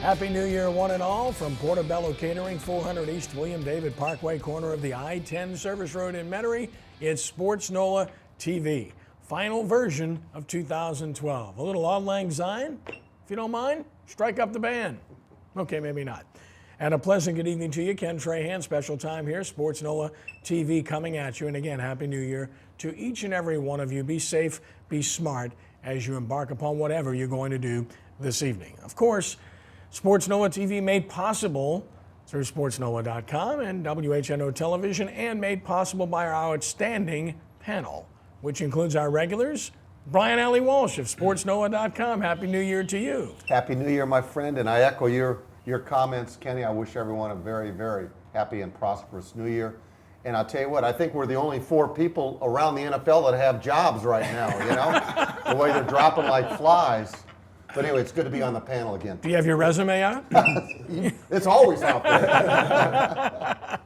Happy New Year, one and all, from Portobello Catering, 400 East William David Parkway, corner of the I-10 Service Road in Metairie. It's sportsNOLAtv, final version of 2012. A little Auld Lang Syne, if you don't mind, strike up the band. Okay, maybe not. And a pleasant good evening to you. Ken Trahan, special time here, sportsNOLAtv coming at you. And again, Happy New Year to each and every one of you. Be safe, be smart as you embark upon whatever you're going to do this evening. Of course, sportsNOLAtv made possible through sportsNOLA.com and WHNO Television, and made possible by our outstanding panel, which includes our regulars, Brian Allee-Walsh of sportsNOLA.com. Happy New Year to you. Happy New Year, my friend, and I echo your comments, Kenny. I wish everyone a very, very happy and prosperous New Year. And I'll tell you what, I think we're the only 4 people around the NFL that have jobs right now, you know? The way they're dropping like flies. But anyway, it's good to be on the panel again. Do you have your resume out? It's always out there.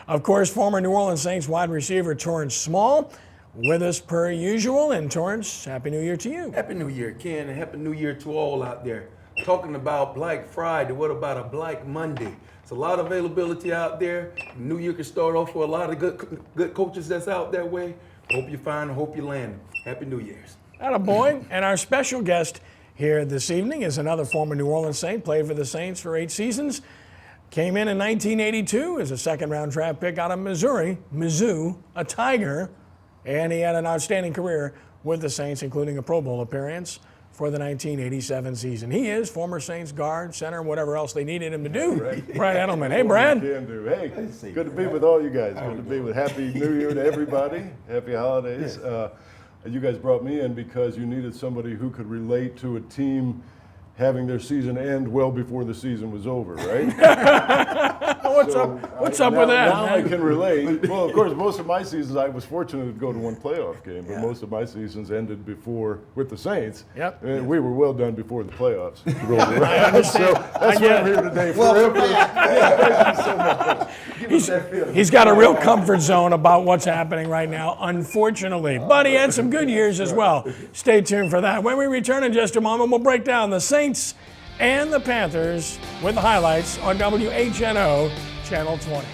Of course, former New Orleans Saints wide receiver Torrance Small with us per usual. And Torrance, Happy New Year to you. Happy New Year, Ken, and Happy New Year to all out there. Talking about Black Friday, what about a Black Monday? It's a lot of availability out there. New Year can start off for a lot of good coaches that's out that way. Hope you find, hope you land. Happy New Year's. Attaboy. And our special guest here this evening is another former New Orleans Saint, played for the Saints for 8 seasons. Came in 1982 as a second-round draft pick out of Missouri, Mizzou, a Tiger, and he had an outstanding career with the Saints, including a Pro Bowl appearance for the 1987 season. He is former Saints guard, center, whatever else they needed him to do. Right. Brad Edelman. Hey, Brad. Hey, good to be with all you guys. Good to be with. Happy New Year to everybody. Happy holidays. You guys brought me in because you needed somebody who could relate to a team having their season end well before the season was over, right? What's up with that? Now I can relate. Well, of course, most of my seasons, I was fortunate to go to one playoff game, but most of my seasons ended before with the Saints. Yep. And we were well done before the playoffs rolled around. So that's why I'm here today. Thank you so much. He's got a real comfort zone about what's happening right now, unfortunately. But he had some good years as well. Stay tuned for that. When we return in just a moment, we'll break down the Saints and the Panthers with the highlights on WHNO Channel 20.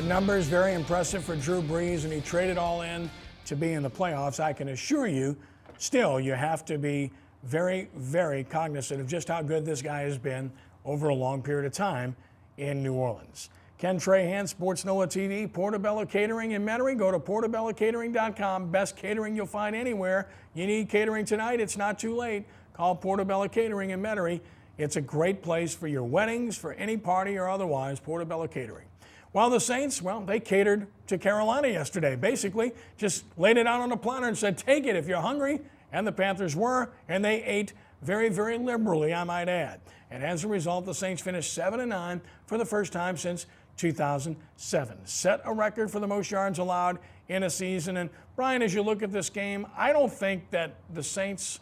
Numbers very impressive for Drew Brees, and he traded all in to be in the playoffs. I can assure you, still, you have to be very, very cognizant of just how good this guy has been over a long period of time in New Orleans. Ken Trahan, sportsNOLAtv, Portobello Catering in Metairie. Go to portobellocatering.com. Best catering you'll find anywhere. You need catering tonight, it's not too late. Call Portobello Catering in Metairie. It's a great place for your weddings, for any party or otherwise, Portobello Catering. Well, the Saints, they catered to Carolina yesterday. Basically, just laid it out on a platter and said, take it if you're hungry. And the Panthers were, and they ate very, very liberally, I might add. And as a result, the Saints finished 7-9 for the first time since 2007. Set a record for the most yards allowed in a season. And Brian, as you look at this game, I don't think that the Saints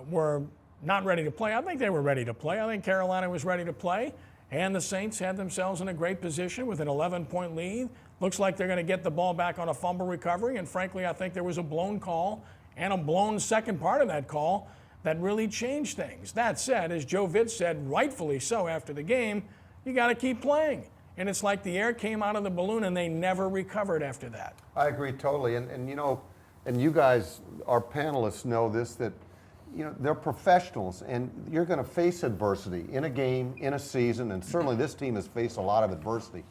were not ready to play. I think they were ready to play. I think Carolina was ready to play. And the Saints had themselves in a great position with an 11-point lead. Looks like they're going to get the ball back on a fumble recovery. And frankly, I think there was a blown call and a blown second part of that call that really changed things. That said, as Joe Vitz said, rightfully so after the game, you got to keep playing. And it's like the air came out of the balloon and they never recovered after that. I agree totally. And you know, and you guys, our panelists, know this, that they're professionals, and you're going to face adversity in a game, in a season, and certainly this team has faced a lot of adversity.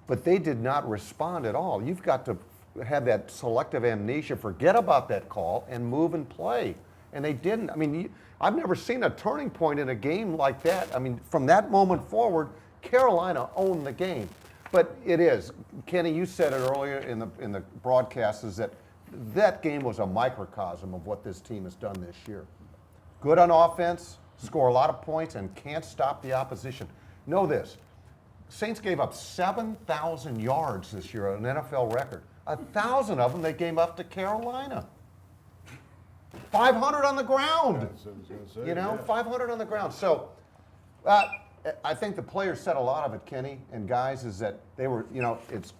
But they did not respond at all. You've got to have that selective amnesia, forget about that call, and move and play. And they didn't. I mean, I've never seen a turning point in a game like that. I mean, from that moment forward, Carolina owned the game. But it is. Kenny, you said it earlier in the broadcast, is that game was a microcosm of what this team has done this year. Good on offense, score a lot of points, and can't stop the opposition. know this. Saints gave up 7,000 yards this year, an NFL record. 1,000 of them they gave up to Carolina. 500 on the ground. That's what I was gonna say, You know, yeah. 500 on the ground. So I think the players said a lot of it, Kenny and guys, is that they were, you know, it's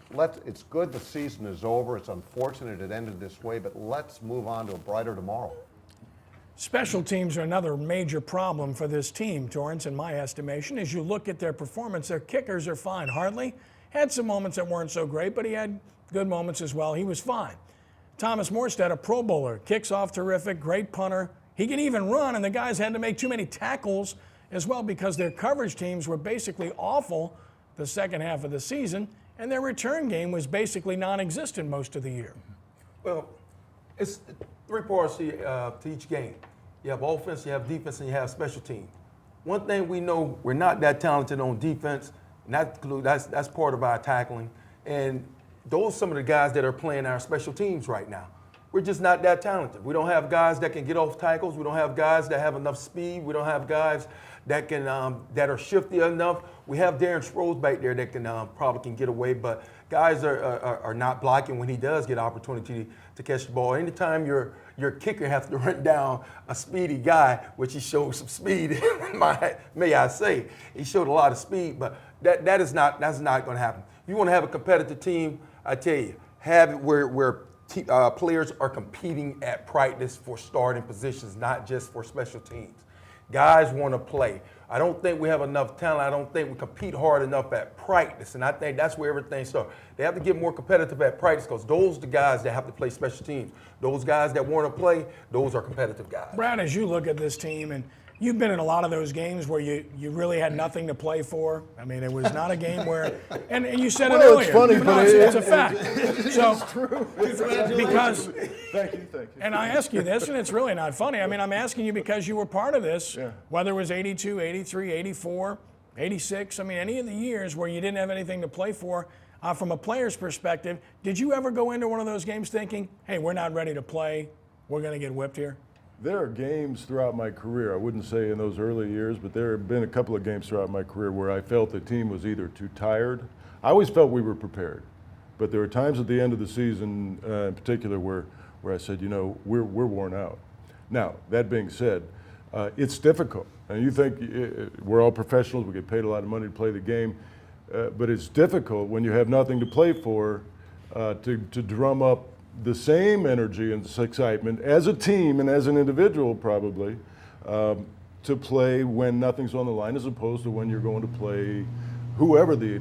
good the season is over. It's unfortunate it ended this way, but let's move on to a brighter tomorrow. Special teams are another major problem for this team, Torrance, in my estimation. As you look at their performance, their kickers are fine. Hartley had some moments that weren't so great, but he had good moments as well. He was fine. Thomas Morstead, a Pro Bowler, kicks off terrific, great punter. He can even run, and the guys had to make too many tackles as well because their coverage teams were basically awful the second half of the season, and their return game was basically non-existent most of the year. Well, it's three parts to each game. You have offense, you have defense, and you have special teams. One thing we know, we're not that talented on defense, and that's part of our tackling. And those are some of the guys that are playing our special teams right now. We're just not that talented. We don't have guys that can get off tackles. We don't have guys that have enough speed. We don't have guys that can that are shifty enough. We have Darren Sproles back there that can probably can get away, but guys are not blocking when he does get opportunity to catch the ball. Anytime your kicker has to run down a speedy guy, which he showed some speed, may I say, he showed a lot of speed, but that's not going to happen. If you want to have a competitive team, I tell you, have it where players are competing at practice for starting positions, not just for special teams. Guys want to play. I don't think we have enough talent. I don't think we compete hard enough at practice, and I think that's where everything starts. They have to get more competitive at practice because those are the guys that have to play special teams. Those guys that want to play, those are competitive guys. Brad, as you look at this team, and you've been in a lot of those games where you really had nothing to play for. I mean, it was not a game where, and you said it Well, earlier. it's funny, No, but it's a fact. So, It's true. because, Thank you. and I ask you this, and it's really not funny. I mean, I'm asking you because you were part of this, Yeah. whether it was 82, 83, 84, 86. I mean, any of the years where you didn't have anything to play for. From a player's perspective, did you ever go into one of those games thinking, hey, we're not ready to play, we're going to get whipped here? There are games throughout my career, I wouldn't say in those early years, but there have been a couple of games throughout my career where I felt the team was either too tired. I always felt we were prepared, but there were times at the end of the season in particular where I said, you know, we're worn out. Now, that being said, it's difficult. And you think we're all professionals, we get paid a lot of money to play the game, but it's difficult when you have nothing to play for to drum up the same energy and excitement as a team and as an individual probably to play when nothing's on the line as opposed to when you're going to play whoever the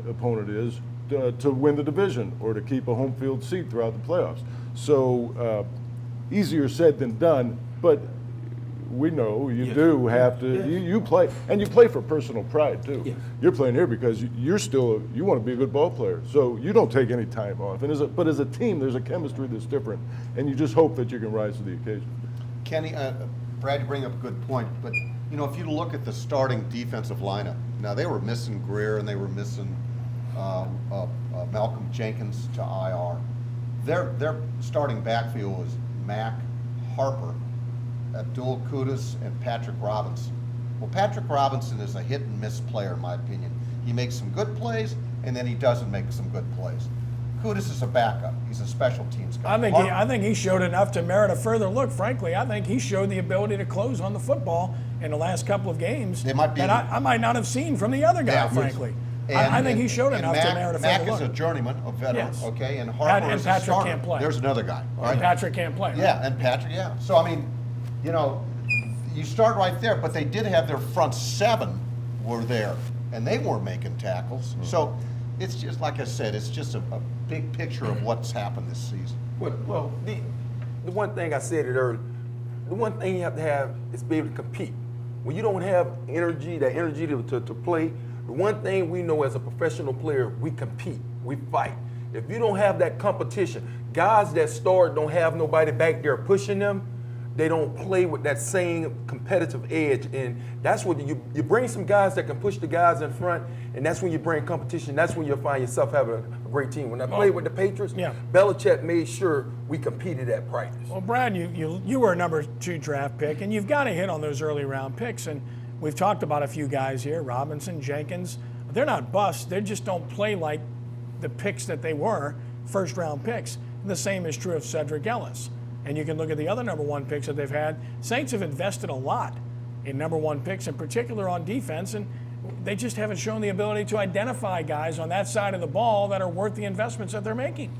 opponent is to win the division or to keep a home field seat throughout the playoffs. So easier said than done, but we know you do have to, you play, and you play for personal pride too. Yes. You're playing here because you want to be a good ball player, so you don't take any time off. And but as a team, there's a chemistry that's different, and you just hope that you can rise to the occasion. Kenny, Brad, you bring up a good point, but you know, if you look at the starting defensive lineup, now they were missing Greer and they were missing Malcolm Jenkins to IR. Their starting backfield was Mack, Harper, Abdul Kudus, and Patrick Robinson. Well, Patrick Robinson is a hit and miss player in my opinion. He makes some good plays, and then he doesn't make some good plays. Kudus is a backup. He's a special teams guy. I think he showed enough to merit a further look. Frankly, I think he showed the ability to close on the football in the last couple of games They might be- that I might not have seen from the other guy, Yeah, frankly. and- I think he showed and enough to merit a Mack further is a look. journeyman, a veteran, Yes. okay, and Harper And is a Patrick starter. can't play. There's another guy, all right? Patrick can't play. Right? Yeah, and Patrick, yeah. So, I mean, you know, you start right there, but they did have their front seven were there, and they weren't making tackles. So, it's just, like I said, it's just a big picture of what's happened this season. Well, the one thing I said it earlier, the one thing you have to have is be able to compete. When you don't have energy, that energy to play, the one thing we know as a professional player, we compete, we fight. If you don't have that competition, guys that start don't have nobody back there pushing them, they don't play with that same competitive edge. And that's when you bring some guys that can push the guys in front, and that's when you bring competition. That's when you'll find yourself having a great team. When I played with the Patriots, Belichick made sure we competed at practice. Well, Brad, you were a number 2 draft pick, and you've got to hit on those early round picks. And We've talked about a few guys here, Robinson, Jenkins. They're not busts. They just don't play like the picks that they were, first-round picks. The same is true of Cedric Ellis. And you can look at the other number 1 picks that they've had. Saints have invested a lot in number 1 picks, in particular on defense, and they just haven't shown the ability to identify guys on that side of the ball that are worth the investments that they're making.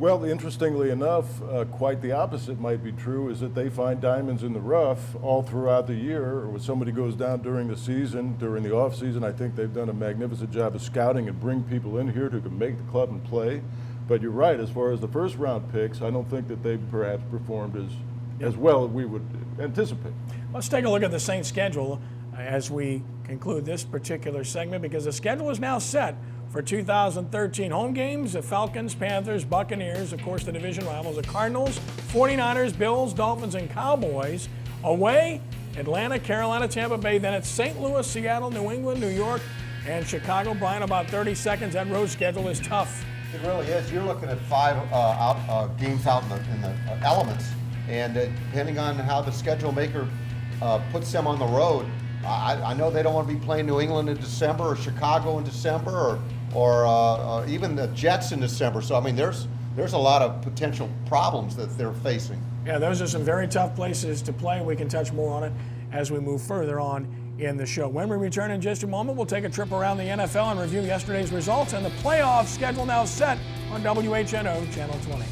Well, interestingly enough, quite the opposite might be true, is that they find diamonds in the rough all throughout the year, or when somebody goes down during the season, during the off season. I think they've done a magnificent job of scouting and bring people in here who can make the club and play. But you're right, as far as the first round picks, I don't think that they perhaps performed as well as we would anticipate. Let's take a look at the Saints schedule as we conclude this particular segment, because the schedule is now set for 2013. Home games, the Falcons, Panthers, Buccaneers, of course the division rivals, the Cardinals, 49ers, Bills, Dolphins, and Cowboys. Away, Atlanta, Carolina, Tampa Bay. Then it's St. Louis, Seattle, New England, New York, and Chicago. Brian, about 30 seconds. That road schedule is tough. It really is. You're looking at 5 games out in the elements, and depending on how the schedule maker puts them on the road, I know they don't want to be playing New England in December or Chicago in December or even the Jets in December. So I mean, there's a lot of potential problems that they're facing. Yeah, those are some very tough places to play. We can touch more on it as we move further on in the show. When we return in just a moment, we'll take a trip around the NFL and review yesterday's results and the playoff schedule now set on WHNO Channel 20.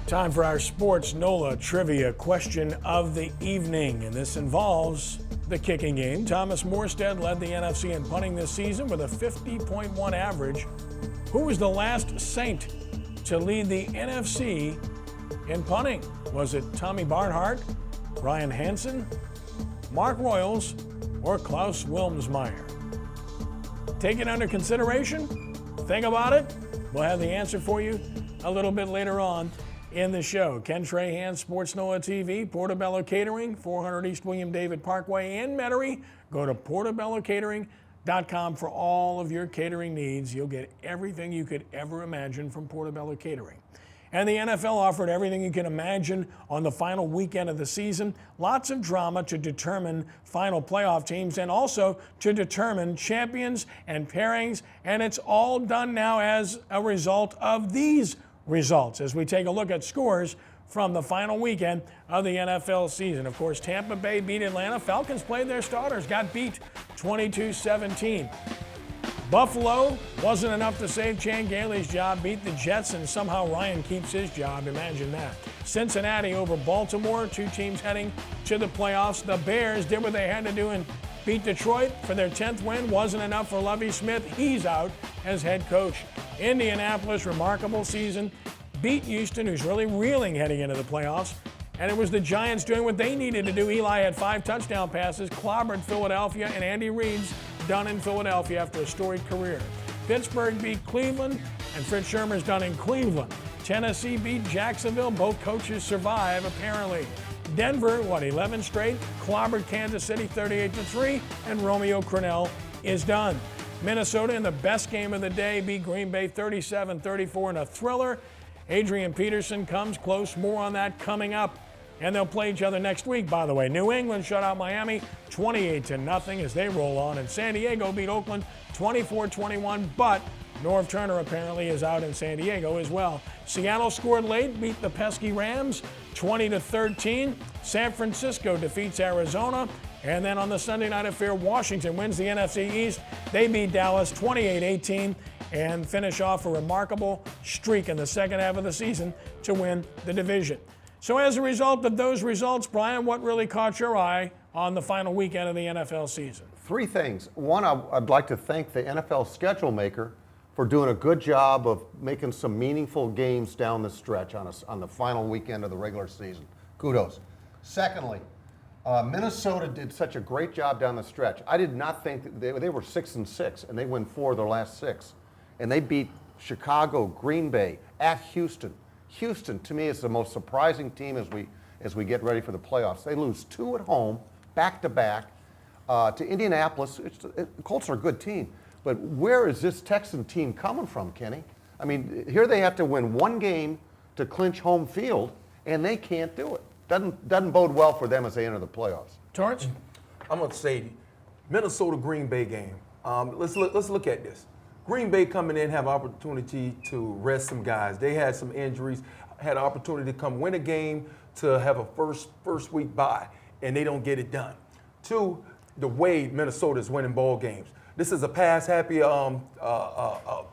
Time for our Sports NOLA trivia question of the evening, and this involves the kicking game. Thomas Morstead led the NFC in punting this season with a 50.1 average. Who was the last Saint to lead the NFC in punting? Was it Tommy Barnhart, Ryan Hansen, Mark Royals, or Klaus Wilmsmeyer? Take it under consideration. Think about it. We'll have the answer for you a little bit later on in the show. Ken Trahan, sportsNOLAtv, Portobello Catering, 400 East William David Parkway in Metairie. Go to portobellocatering.com for all of your catering needs. You'll get everything you could ever imagine from Portobello Catering. And the NFL offered everything you can imagine on the final weekend of the season. Lots of drama to determine final playoff teams and also to determine champions and pairings. And it's all done now as a result of these results as we take a look at scores from the final weekend of the NFL season. Of course, Tampa Bay beat Atlanta. Falcons played their starters, got beat 22-17. Buffalo wasn't enough to save Chan Gailey's job, beat the Jets, and somehow Ryan keeps his job. Imagine that. Cincinnati over Baltimore, 2 teams heading to the playoffs. The Bears did what they had to do and beat Detroit for their 10th win. Wasn't enough for Lovie Smith. He's out as head coach. Indianapolis, remarkable season. Beat Houston, who's really reeling heading into the playoffs. And it was the Giants doing what they needed to do. Eli had 5 touchdown passes, clobbered Philadelphia, and Andy Reid's done in Philadelphia after a storied career. Pittsburgh beat Cleveland, and Fritz Shermer's done in Cleveland. Tennessee beat Jacksonville. Both coaches survive, apparently. Denver, 11 straight, clobbered Kansas City 38-3, and Romeo Crennel is done. Minnesota in the best game of the day beat Green Bay 37-34 in a thriller. Adrian Peterson comes close. More on that coming up. And they'll play each other next week, by the way. New England shut out Miami 28-0 as they roll on. And San Diego beat Oakland 24-21, but Norv Turner apparently is out in San Diego as well. Seattle scored late, beat the pesky Rams 20-13. San Francisco defeats Arizona. And then on the Sunday night affair, Washington wins the NFC East. They beat Dallas 28-18 and finish off a remarkable streak in the second half of the season to win the division. So as a result of those results, Brian, what really caught your eye on the final weekend of the NFL season? 3 things. One, I'd like to thank the NFL schedule maker for doing a good job of making some meaningful games down the stretch on the final weekend of the regular season. Kudos. Secondly, Minnesota did such a great job down the stretch. I did not think that they were 6-6, and they win 4 of their last 6. And they beat Chicago, Green Bay, at Houston. Houston, to me, is the most surprising team as we get ready for the playoffs. They lose 2 at home, back-to-back. to Indianapolis. The Colts are a good team, but where is this Texan team coming from, Kenny? I mean, here they have to win one game to clinch home field, and they can't do it. Doesn't bode well for them as they enter the playoffs. Torrance? I'm going to say Minnesota-Green Bay game. Let's look at this. Green Bay coming in have opportunity to rest some guys. They had some injuries, had an opportunity to come win a game to have a first week bye, and they don't get it done. Two, the way Minnesota is winning ball games. This is a pass-happy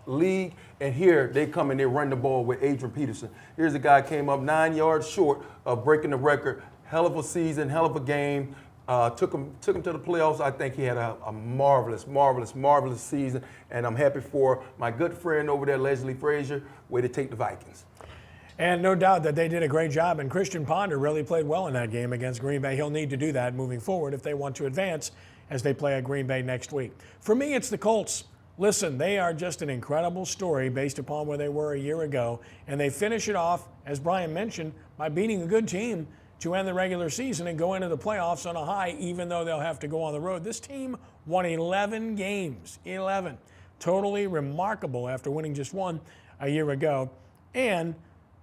league, and here they come and they run the ball with Adrian Peterson. Here's a guy came up 9 yards short of breaking the record. Hell of a season, hell of a game. Took him to the playoffs. I think he had a marvelous season, and I'm happy for my good friend over there, Leslie Frazier, way to take the Vikings. And no doubt that they did a great job, and Christian Ponder really played well in that game against Green Bay. He'll need to do that moving forward if they want to advance as they play at Green Bay next week. For me, it's the Colts. Listen, they are just an incredible story based upon where they were a year ago, and they finish it off, as Brian mentioned, by beating a good team to end the regular season and go into the playoffs on a high, even though they'll have to go on the road. This team won 11 games, 11. Totally remarkable after winning just one a year ago. And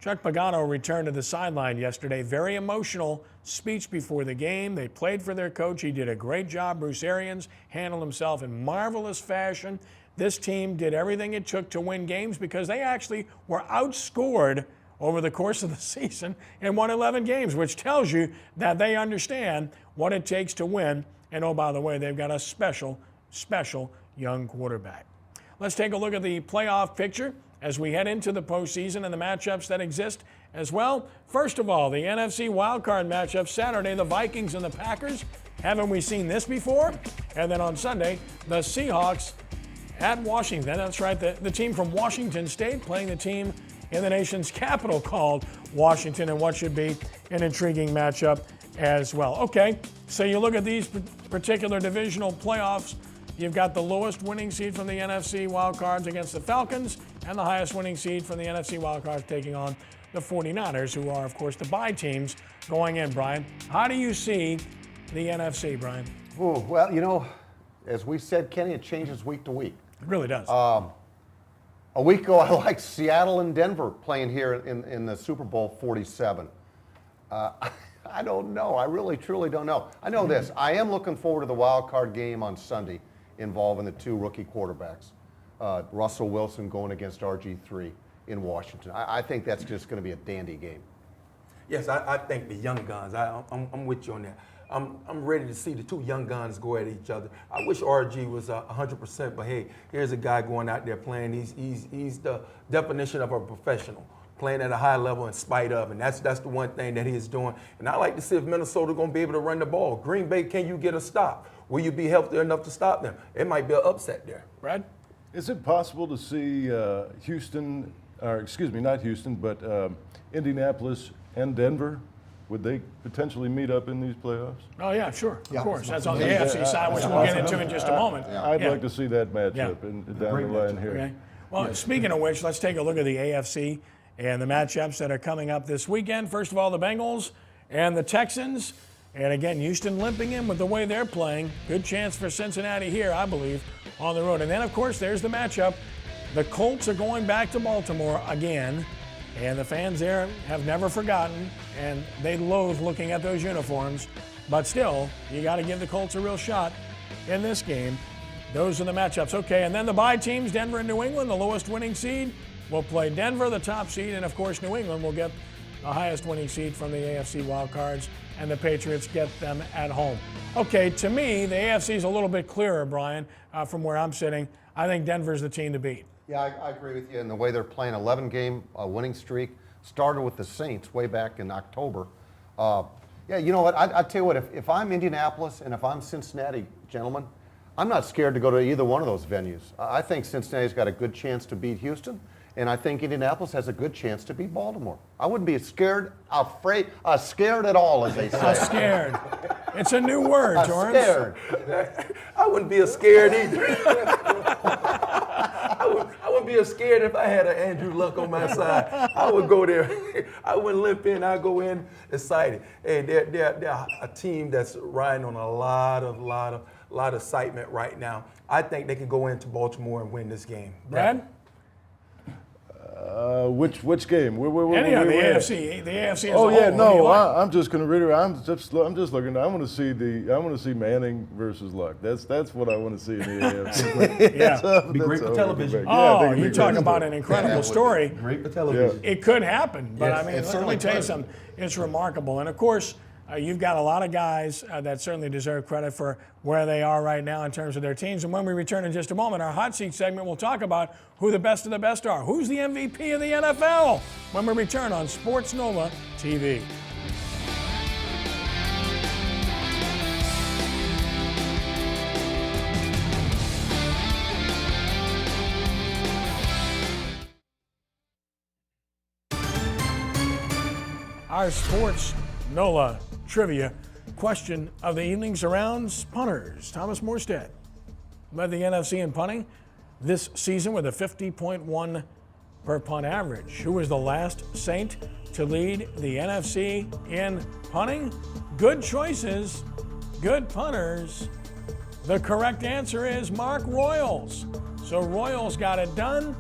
Chuck Pagano returned to the sideline yesterday. Very emotional speech before the game. They played for their coach. He did a great job. Bruce Arians handled himself in marvelous fashion. This team did everything it took to win games because they actually were outscored over the course of the season and won 11 games, which tells you that they understand what it takes to win. And oh, by the way, they've got a special young quarterback. Let's take a look at the playoff picture as we head into the postseason and the matchups that exist as well. First of all, the NFC wildcard matchup Saturday, the Vikings and the Packers. Haven't we seen this before? And then on Sunday, the Seahawks at Washington. That's right, the team from Washington State playing the team in the nation's capital called Washington, and what should be an intriguing matchup as well. Okay, so you look at these particular divisional playoffs. You've got the lowest winning seed from the NFC wildcards against the Falcons, and the highest winning seed from the NFC wildcards taking on the 49ers, who are, of course, the bye teams going in, Brian. How do you see the NFC, Brian? Ooh, well, you know, as we said, Kenny, it changes week to week. It really does. A week ago, I liked Seattle and Denver playing here in the Super Bowl 47. I don't know. I really, truly don't know. I know this. I am looking forward to the wild card game on Sunday involving the two rookie quarterbacks. Russell Wilson going against RG3 in Washington. I think that's just going to be a dandy game. Yes, I think the young guns. I'm with you on that. I'm ready to see the two young guns go at each other. I wish RG was 100%, but hey, here's a guy going out there playing. He's the definition of a professional, playing at a high level in spite of, and that's the one thing that he is doing. And I like to see if Minnesota going to be able to run the ball. Green Bay, can you get a stop? Will you be healthy enough to stop them? It might be an upset there. Brad? Is it possible to see Houston, or excuse me, not Houston, but Indianapolis and Denver? Would they potentially meet up in these playoffs? Oh, yeah, sure. Of course. That's on the AFC side, which we'll get into in just a moment. I'd like to see that matchup down the line here. Okay. Well, speaking of which, let's take a look at the AFC and the matchups that are coming up this weekend. First of all, the Bengals and the Texans. And again, Houston limping in with the way they're playing. Good chance for Cincinnati here, I believe, on the road. And then, of course, there's the matchup. The Colts are going back to Baltimore again. And the fans there have never forgotten, and they loathe looking at those uniforms. But still, you got to give the Colts a real shot in this game. Those are the matchups. Okay, and then the bye teams, Denver and New England, the lowest winning seed, will play Denver, the top seed, and of course New England will get the highest winning seed from the AFC wildcards, and the Patriots get them at home. Okay, to me, the AFC is a little bit clearer, Brian, from where I'm sitting. I think Denver's the team to beat. Yeah, I agree with you in the way they're playing. 11-game winning streak. Started with the Saints way back in October. Yeah, you know what? I tell you what, if I'm Indianapolis and if I'm Cincinnati, gentlemen, I'm not scared to go to either one of those venues. I think Cincinnati's got a good chance to beat Houston, and I think Indianapolis has a good chance to beat Baltimore. I wouldn't be scared at all, as they say. Scared. It's a new word, Torrance. Scared. I wouldn't be scared either. I wouldn't be scared if I had an Andrew Luck on my side. I would go there. I wouldn't limp in. I'd go in excited. Hey, they're a team that's riding on a lot a lot of excitement right now. I think they can go into Baltimore and win this game. Brad? Which game? Any of the AFC. The AFC as a Oh whole. yeah, Who do you no, like? I'm just going to reiterate. I'm just looking. I want to see Manning versus Luck. That's what I want to see in the AFC. Yeah. Be great for television. Oh, you talk about an incredible story. Great for television. It could happen, but Yes, I mean, it let certainly me tell you could. something. It's remarkable, and of course, you've got a lot of guys that certainly deserve credit for where they are right now in terms of their teams. And when we return in just a moment, our hot seat segment will talk about who the best of the best are. Who's the MVP of the NFL? When we return on Sports NOLA TV. Our Sports NOLA trivia question of the evening surrounds punters. Thomas Morstead led the NFC in punting this season with a 50.1 per punt average. Who was the last Saint to lead the NFC in punting? Good choices, good punters. The correct answer is Mark Royals. So Royals got it done,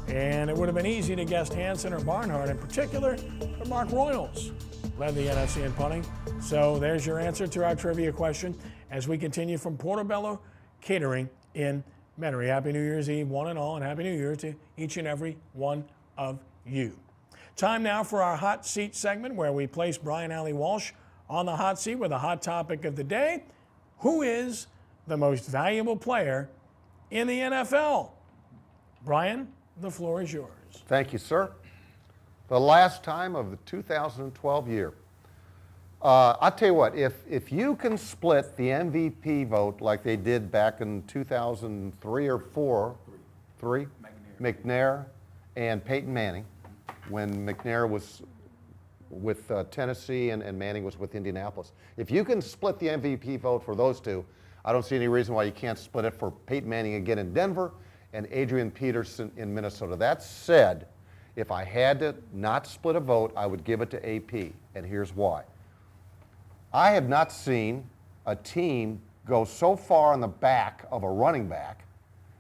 and it would have been easy to guess Hansen or Barnhart in particular, but Mark Royals led the NFC in punting. So there's your answer to our trivia question as we continue from Portobello Catering in Metairie. Happy New Year's Eve, one and all, and Happy New Year to each and every one of you. Time now for our hot seat segment where we place Brian Allee-Walsh on the hot seat with a hot topic of the day. Who is the most valuable player in the NFL? Brian, the floor is yours. Thank you, sir. The last time of the 2012 year. I'll tell you what, if you can split the MVP vote like they did back in 2003 or 4, McNair and Peyton Manning, when McNair was with Tennessee and Manning was with Indianapolis. If you can split the MVP vote for those two, I don't see any reason why you can't split it for Peyton Manning again in Denver and Adrian Peterson in Minnesota. That said, if I had to not split a vote, I would give it to AP, and here's why. I have not seen a team go so far on the back of a running back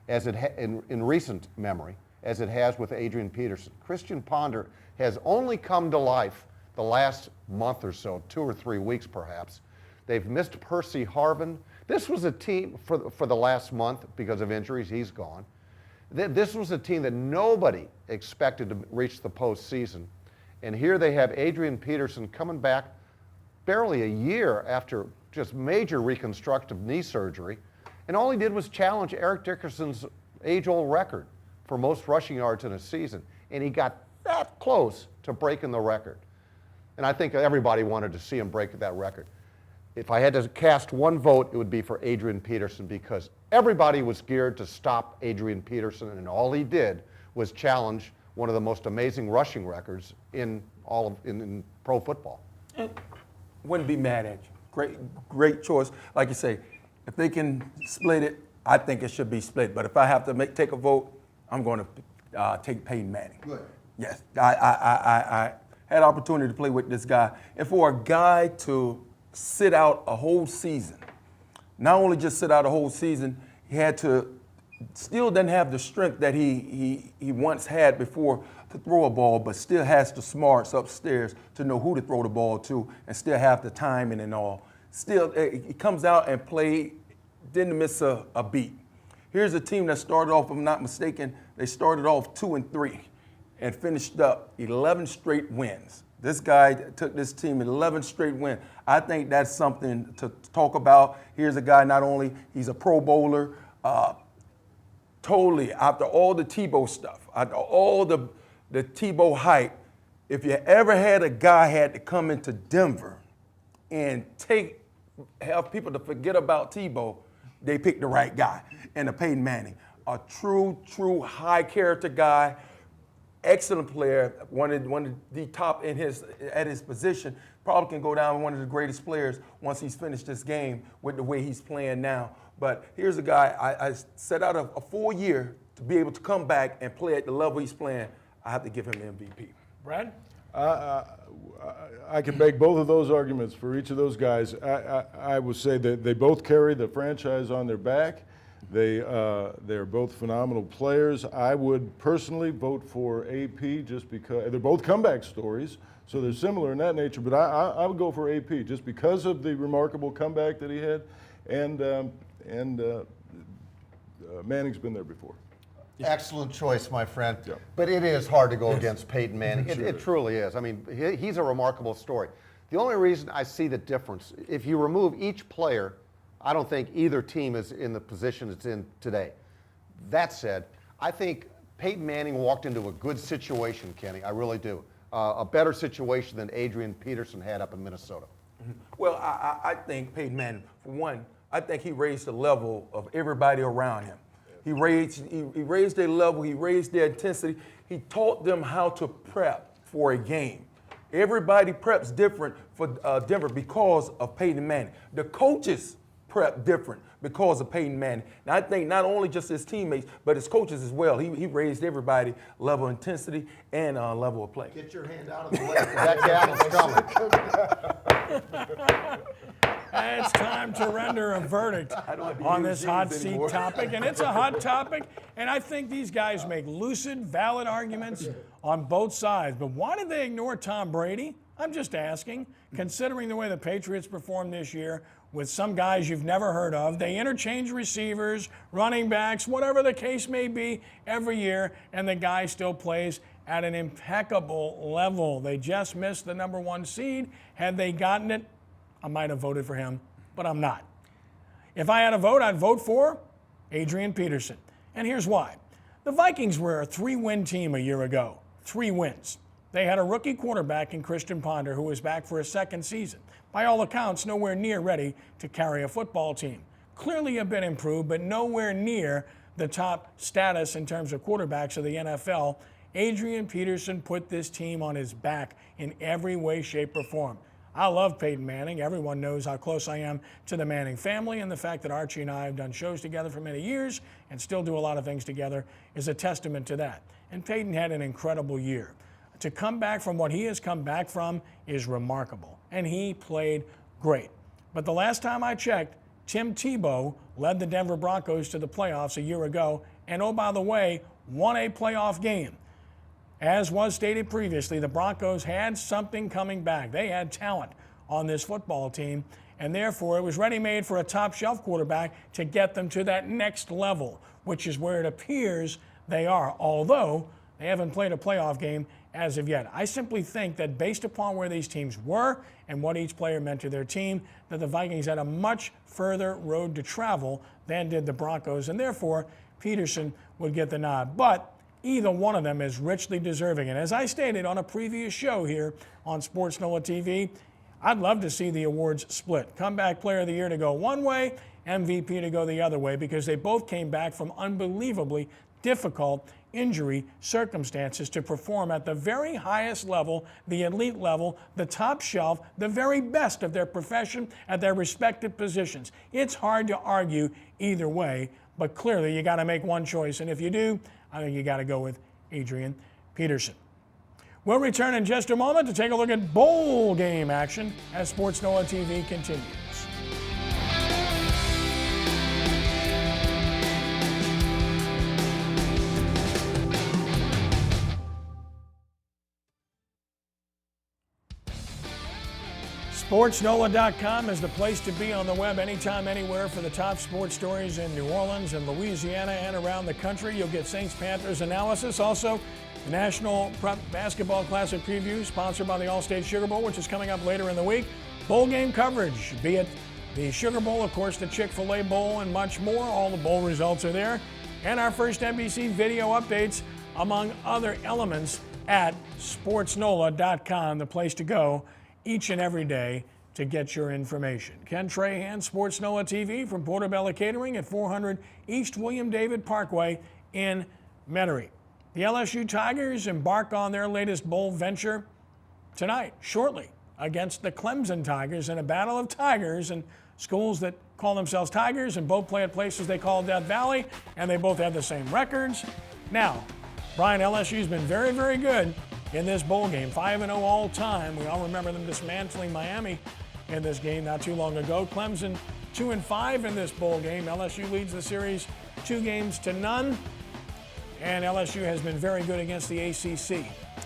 as it in recent memory as it has with Adrian Peterson. Christian Ponder has only come to life the last month or so, 2 or 3 weeks perhaps. They've missed Percy Harvin. This was a team for the last month because of injuries. He's gone. This was a team that nobody expected to reach the postseason. And here they have Adrian Peterson coming back barely a year after just major reconstructive knee surgery. And all he did was challenge Eric Dickerson's age-old record for most rushing yards in a season. And he got that close to breaking the record. And I think everybody wanted to see him break that record. If I had to cast one vote, it would be for Adrian Peterson because everybody was geared to stop Adrian Peterson, and all he did was challenge one of the most amazing rushing records in pro football. Wouldn't be mad at you. Great choice. Like you say, if they can split it, I think it should be split. But if I have to take a vote, I'm going to take Peyton Manning. Good. Yes, I had opportunity to play with this guy, and for a guy to sit out a whole season, not only just sit out a whole season, he had to still doesn't have the strength that he once had before to throw a ball, but still has the smarts upstairs to know who to throw the ball to and still have the timing and all. Still, he comes out and played, didn't miss a beat. Here's a team that started off, if I'm not mistaken, they started off 2-3 and finished up 11 straight wins. This guy took this team 11 straight wins. I think that's something to talk about. Here's a guy, not only he's a Pro Bowler, totally, after all the Tebow stuff, after all the Tebow hype, if you ever had a guy had to come into Denver and have people to forget about Tebow, they picked the right guy, and Peyton Manning. A true high character guy, excellent player, one of the top at his position, probably can go down one of the greatest players once he's finished this game with the way he's playing now. But here's a guy, I set out a full year to be able to come back and play at the level he's playing. I have to give him the MVP. Brad? I can make both of those arguments for each of those guys. I would say that they both carry the franchise on their back. They're both phenomenal players. I would personally vote for AP just because they're both comeback stories, so they're similar in that nature. But I would go for AP just because of the remarkable comeback that he had, and Manning's been there before. Excellent choice, my friend. Yep. But it is hard to go against Peyton Manning. It truly is. I mean, he's a remarkable story. The only reason I see the difference, if you remove each player, I don't think either team is in the position it's in today. That said, I think Peyton Manning walked into a good situation, Kenny. I really do. A better situation than Adrian Peterson had up in Minnesota. Well, I think Peyton Manning, for one, I think he raised the level of everybody around him. He raised their level, he raised their intensity. He taught them how to prep for a game. Everybody preps different for Denver because of Peyton Manning. The coaches prep different because of Peyton Manning. Now, I think not only just his teammates, but his coaches as well. He raised everybody level of intensity and level of play. Get your hand out of the way. That gavel's coming. It's time to render a verdict on this hot seat topic, and it's a hot topic, and I think these guys make lucid, valid arguments on both sides. But why did they ignore Tom Brady? I'm just asking, considering the way the Patriots performed this year with some guys you've never heard of. They interchange receivers, running backs, whatever the case may be every year, and the guy still plays at an impeccable level. They just missed the number 1 seed. Had they gotten it, I might have voted for him, but I'm not. If I had a vote, I'd vote for Adrian Peterson. And here's why. The Vikings were a 3-win team a year ago. 3 wins. They had a rookie quarterback in Christian Ponder who was back for a second season. By all accounts, nowhere near ready to carry a football team. Clearly a bit improved, but nowhere near the top status in terms of quarterbacks of the NFL. Adrian Peterson put this team on his back in every way, shape, or form. I love Peyton Manning. Everyone knows how close I am to the Manning family, and the fact that Archie and I have done shows together for many years and still do a lot of things together is a testament to that. And Peyton had an incredible year. To come back from what he has come back from is remarkable, and he played great. But the last time I checked, Tim Tebow led the Denver Broncos to the playoffs a year ago, and oh, by the way, won a playoff game. As was stated previously, the Broncos had something coming back. They had talent on this football team, and therefore it was ready-made for a top-shelf quarterback to get them to that next level, which is where it appears they are, although they haven't played a playoff game as of yet. I simply think that based upon where these teams were and what each player meant to their team, that the Vikings had a much further road to travel than did the Broncos, and therefore Peterson would get the nod. But either one of them is richly deserving. And as I stated on a previous show here on SportsNOLAtv, I'd love to see the awards split. Comeback Player of the Year to go one way, MVP to go the other way, because they both came back from unbelievably difficult injury circumstances to perform at the very highest level, the elite level, the top shelf, the very best of their profession at their respective positions. It's hard to argue either way, but clearly you got to make one choice. And if you do, I think you got to go with Adrian Peterson. We'll return in just a moment to take a look at bowl game action as SportsNOLAtv continues. SportsNOLA.com is the place to be on the web anytime, anywhere for the top sports stories in New Orleans and Louisiana and around the country. You'll get Saints Panthers analysis. Also, the National Prep Basketball Classic preview, sponsored by the All-State Sugar Bowl, which is coming up later in the week. Bowl game coverage, be it the Sugar Bowl, of course, the Chick-Fil-A Bowl, and much more. All the bowl results are there. And our first NBC video updates, among other elements, at SportsNOLA.com, the place to go each and every day to get your information. Ken Trahan, SportsNOLAtv from Portobello Catering at 400 East William David Parkway in Metairie. The LSU Tigers embark on their latest bowl venture tonight, shortly, against the Clemson Tigers in a battle of Tigers and schools that call themselves Tigers and both play at places they call Death Valley, and they both have the same records. Now, Brian, LSU's been very, very good in this bowl game. 5-0 all time. We all remember them dismantling Miami in this game not too long ago. Clemson 2-5 in this bowl game. LSU leads the series 2-0. And LSU has been very good against the ACC.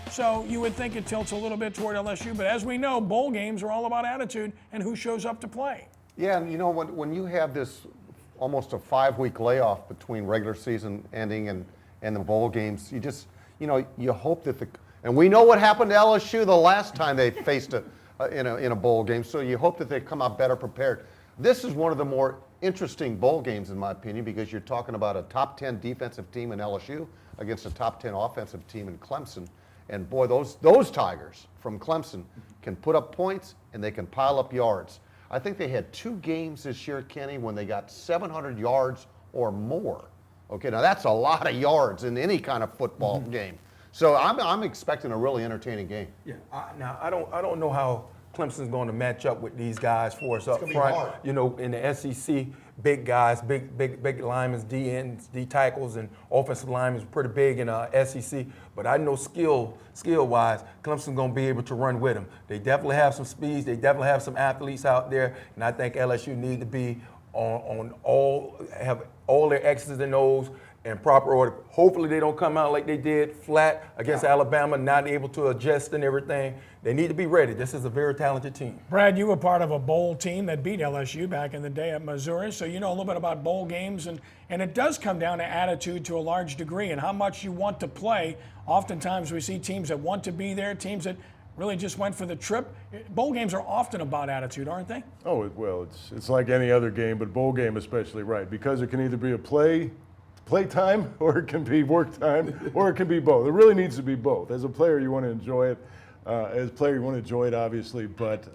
So you would think it tilts a little bit toward LSU, but as we know, bowl games are all about attitude and who shows up to play. Yeah, and you know, when you have this almost a 5-week layoff between regular season ending and the bowl games, you just, you know, you hope that and we know what happened to LSU the last time they faced in a bowl game, so you hope that they come out better prepared. This is one of the more interesting bowl games, in my opinion, because you're talking about a top 10 defensive team in LSU against a top 10 offensive team in Clemson. And boy, those Tigers from Clemson can put up points and they can pile up yards. I think they had 2 games this year, Kenny, when they got 700 yards or more. Okay, now that's a lot of yards in any kind of football game. So I'm expecting a really entertaining game. Yeah. I don't know how Clemson's going to match up with these guys for us up front. You know, in the SEC, big guys, big linemen, D ends, D tackles, and offensive linemen is pretty big in SEC. But I know skill-wise, Clemson's going to be able to run with them. They definitely have some speeds. They definitely have some athletes out there, and I think LSU need to be have all their X's and O's in proper order. Hopefully they don't come out like they did flat against Alabama, not able to adjust and everything. They need to be ready. This is a very talented team. Brad, you were part of a bowl team that beat LSU back in the day at Missouri, so you know a little bit about bowl games, and it does come down to attitude to a large degree and how much you want to play. Oftentimes we see teams that want to be there, teams that really just went for the trip. Bowl games are often about attitude, aren't they? Oh, well, it's like any other game, but bowl game especially, right? Because it can either be a play time, or it can be work time, or it can be both. It really needs to be both. As a player, you want to enjoy it. As a player, you want to enjoy it, obviously, but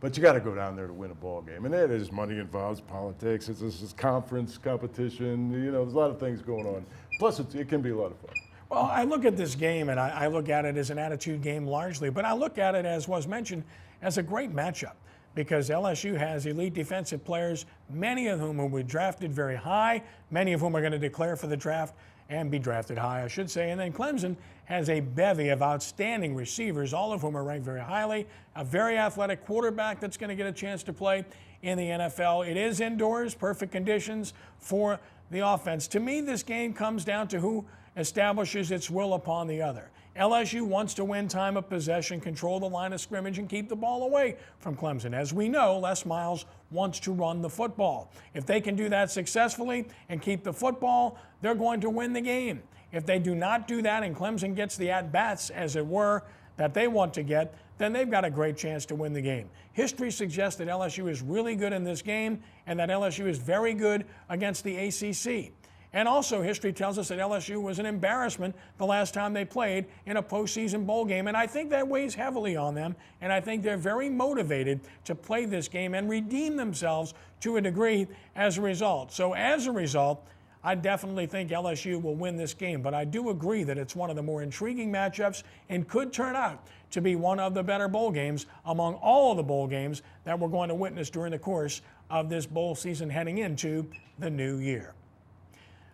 you got to go down there to win a ball game. And that is money involved, politics, it's conference competition. You know, there's a lot of things going on. Plus, it can be a lot of fun. Well, I look at this game, and I look at it as an attitude game largely, but I look at it, as was mentioned, as a great matchup, because LSU has elite defensive players, many of whom will be drafted very high, many of whom are going to declare for the draft and be drafted high, I should say. And then Clemson has a bevy of outstanding receivers, all of whom are ranked very highly, a very athletic quarterback that's going to get a chance to play in the NFL. It is indoors, perfect conditions for the offense. To me, this game comes down to who establishes its will upon the other. LSU wants to win time of possession, control the line of scrimmage, and keep the ball away from Clemson. As we know, Les Miles wants to run the football. If they can do that successfully and keep the football, they're going to win the game. If they do not do that and Clemson gets the at-bats, as it were, that they want to get, then they've got a great chance to win the game. History suggests that LSU is really good in this game and that LSU is very good against the ACC. And also, history tells us that LSU was an embarrassment the last time they played in a postseason bowl game, and I think that weighs heavily on them, and I think they're very motivated to play this game and redeem themselves to a degree as a result. So as a result, I definitely think LSU will win this game, but I do agree that it's one of the more intriguing matchups and could turn out to be one of the better bowl games among all of the bowl games that we're going to witness during the course of this bowl season heading into the new year.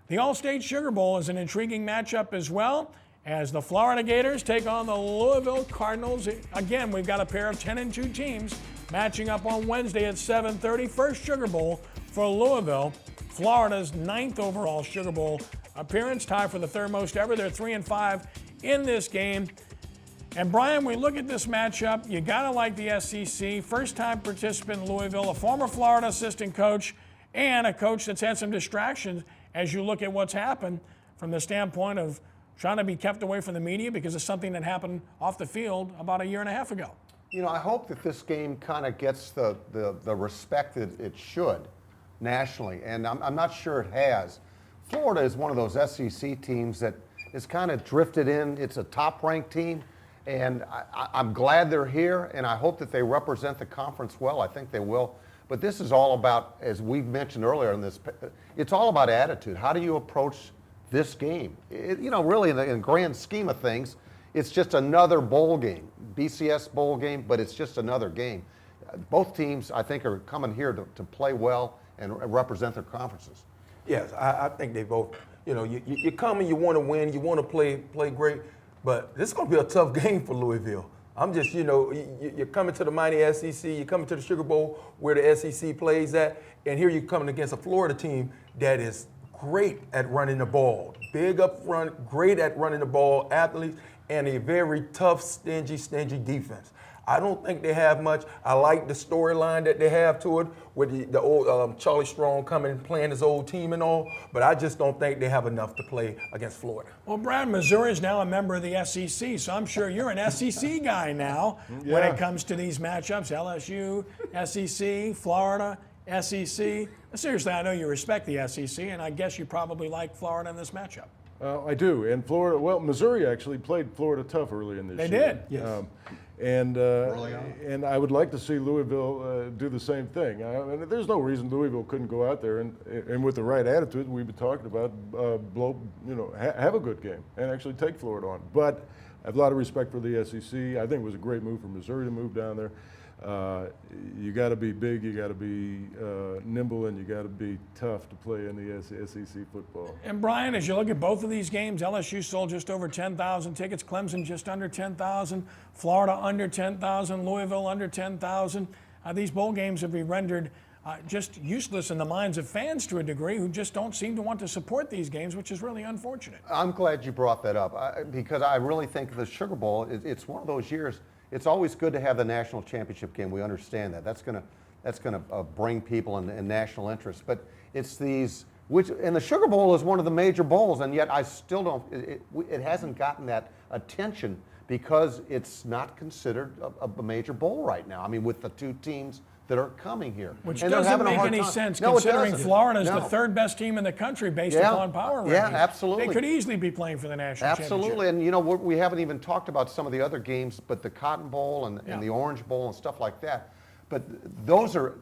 The All-State Sugar Bowl is an intriguing matchup as well, as the Florida Gators take on the Louisville Cardinals. Again, we've got a pair of 10-2 teams matching up on Wednesday at 7:30. First Sugar Bowl for Louisville, Florida's 9th overall Sugar Bowl appearance, tied for the third most ever. They're 3-5 in this game. And Brian, we look at this matchup, you gotta like the SEC. First-time participant in Louisville, a former Florida assistant coach, and a coach that's had some distractions as you look at what's happened from the standpoint of trying to be kept away from the media because of something that happened off the field about 1.5 years ago. You know, I hope that this game kind of gets the respect that it should nationally, and I'm not sure it has. Florida is one of those SEC teams that is kind of drifted in. It's a top-ranked team, and I'm glad they're here, and I hope that they represent the conference well. I think they will. But this is all about, as we mentioned earlier in this, it's all about attitude. How do you approach this game? You know, really, in the grand scheme of things, it's just another bowl game, BCS bowl game, but it's just another game. Both teams, I think, are coming here to play well and represent their conferences. Yes, I think they both, you know, you come and you want to win, you want to play great, But this is going to be a tough game for Louisville. I'm just, you're coming to the mighty SEC, you're coming to the Sugar Bowl where the SEC plays at, and here you're coming against a Florida team that is great at running the ball. Big up front, great at running the ball, athletes, and a very tough, stingy defense. I don't think they have much. I like the storyline that they have to it with the old Charlie Strong coming and playing his old team and all, but I just don't think they have enough to play against Florida. Well, Brad, Missouri is now a member of the SEC, so I'm sure you're an SEC guy now when it comes to these matchups. LSU, SEC, Florida, SEC. Seriously, I know you respect the SEC, and I guess you probably like Florida in this matchup. I do. And Florida, well, Missouri actually played Florida tough early in this year. They did. Yes. And I would like to see Louisville do the same thing. And there's no reason Louisville couldn't go out there and with the right attitude, we've been talking about, have a good game and actually take Florida on. But I have a lot of respect for the SEC. I think it was a great move for Missouri to move down there. You got to be big, you got to be nimble, and you got to be tough to play in the SEC football. And Brian, as you look at both of these games, LSU sold just over 10,000 tickets, Clemson just under 10,000, Florida under 10,000, Louisville under 10,000. These bowl games have been rendered just useless in the minds of fans to a degree who just don't seem to want to support these games, which is really unfortunate. I'm glad you brought that up because I really think the Sugar Bowl, it's one of those years. It's always good to have the national championship game. We understand that. That's gonna bring people in national interest. But it's these, and the Sugar Bowl is one of the major bowls, and yet I still don't. It hasn't gotten that attention because it's not considered a major bowl right now. I mean, with the two teams that are coming here. Which and doesn't make any sense considering Florida is the third best team in the country based upon power rankings. Yeah, absolutely. They could easily be playing for the national championship. Absolutely, and we haven't even talked about some of the other games, but the Cotton Bowl and the Orange Bowl and stuff like that. But those are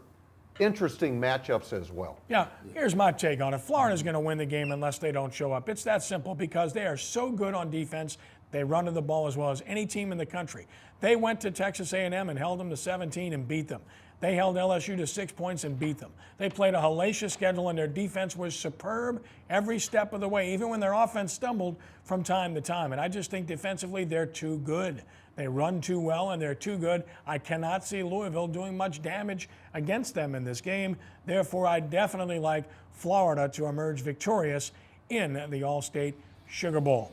interesting matchups as well. Yeah, here's my take on it. Florida's going to win the game unless they don't show up. It's that simple because they are so good on defense. They run to the ball as well as any team in the country. They went to Texas A&M and held them to 17 and beat them. They held LSU to 6 points and beat them. They played a hellacious schedule, and their defense was superb every step of the way, even when their offense stumbled from time to time. And I just think defensively they're too good. They run too well, and they're too good. I cannot see Louisville doing much damage against them in this game. Therefore, I definitely like Florida to emerge victorious in the All-State Sugar Bowl.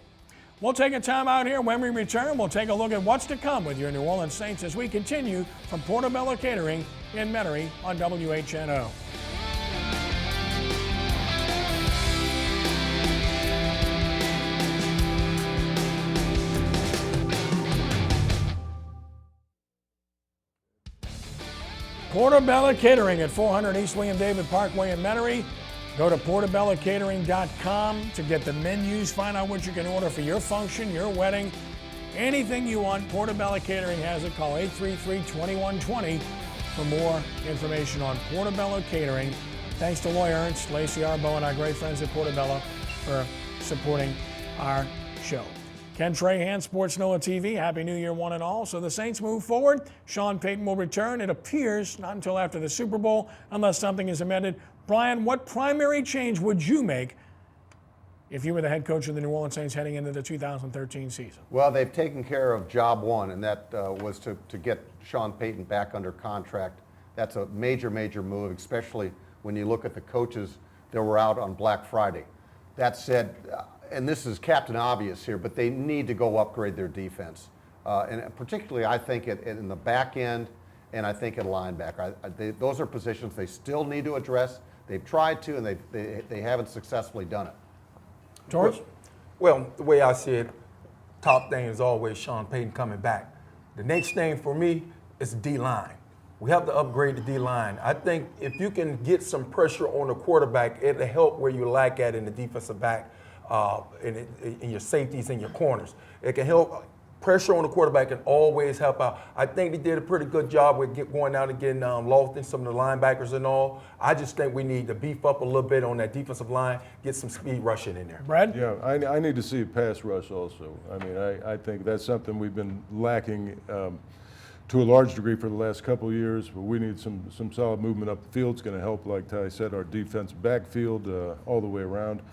We'll take a time out here. When we return, we'll take a look at what's to come with your New Orleans Saints as we continue from Portobello Catering in Metairie on WHNO. Portobello Catering at 400 East William David Parkway in Metairie. Go to portobellocatering.com to get the menus, find out what you can order for your function, your wedding, anything you want. Portobello Catering has it. Call 833-2120 for more information on Portobello Catering. Thanks to Loy Ernst, Lacey Arbo, and our great friends at Portobello for supporting our show. Ken Trahan, sportsNOLAtv. Happy New Year, one and all. So the Saints move forward. Sean Payton will return. It appears not until after the Super Bowl, unless something is amended. Brian, what primary change would you make if you were the head coach of the New Orleans Saints heading into the 2013 season? Well, they've taken care of job one, and that was to get Sean Payton back under contract. That's a major, major move, especially when you look at the coaches that were out on Black Friday. That said, and this is Captain Obvious here, but they need to go upgrade their defense. And particularly, I think, in the back end, and I think at linebacker. Those are positions they still need to address. They've tried to, and they haven't successfully done it. Torrance? Well, the way I see it, top thing is always Sean Payton coming back. The next thing for me is D-line. We have to upgrade the D-line. I think if you can get some pressure on the quarterback, it'll help where you lack at in the defensive back, in your safeties and your corners. It can help. Pressure on the quarterback can always help out. I think they did a pretty good job with going out and getting Lofton, some of the linebackers and all. I just think we need to beef up a little bit on that defensive line, get some speed rushing in there. Brad? Yeah, I need to see a pass rush also. I mean, I think that's something we've been lacking to a large degree for the last couple of years, but we need some solid movement up the field. It's going to help, like Ty said, our defensive backfield all the way around.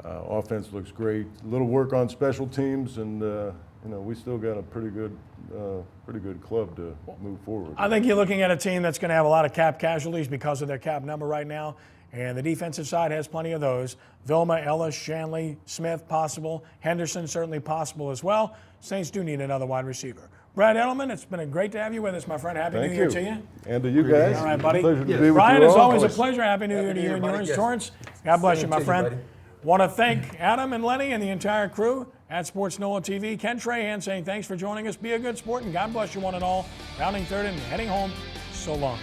Offense looks great. A little work on special teams, and we still got a pretty good club to move forward. I think you're looking at a team that's going to have a lot of cap casualties because of their cap number right now, and the defensive side has plenty of those. Vilma, Ellis, Shanley, Smith possible, Henderson certainly possible as well. Saints do need another wide receiver. Brad Edelman, it's been great to have you with us, my friend. Happy New Year to you. And to you guys. All right, buddy. Pleasure to be with Brian, you it's all. always a pleasure. Happy New Year to you and yours. Yes. Torrance, God bless you, Same my to you, friend. buddy. Want to thank Adam and Lenny and the entire crew at sportsNOLAtv. Ken Trahan saying thanks for joining us. Be a good sport, and God bless you one and all. Rounding third and heading home. So long.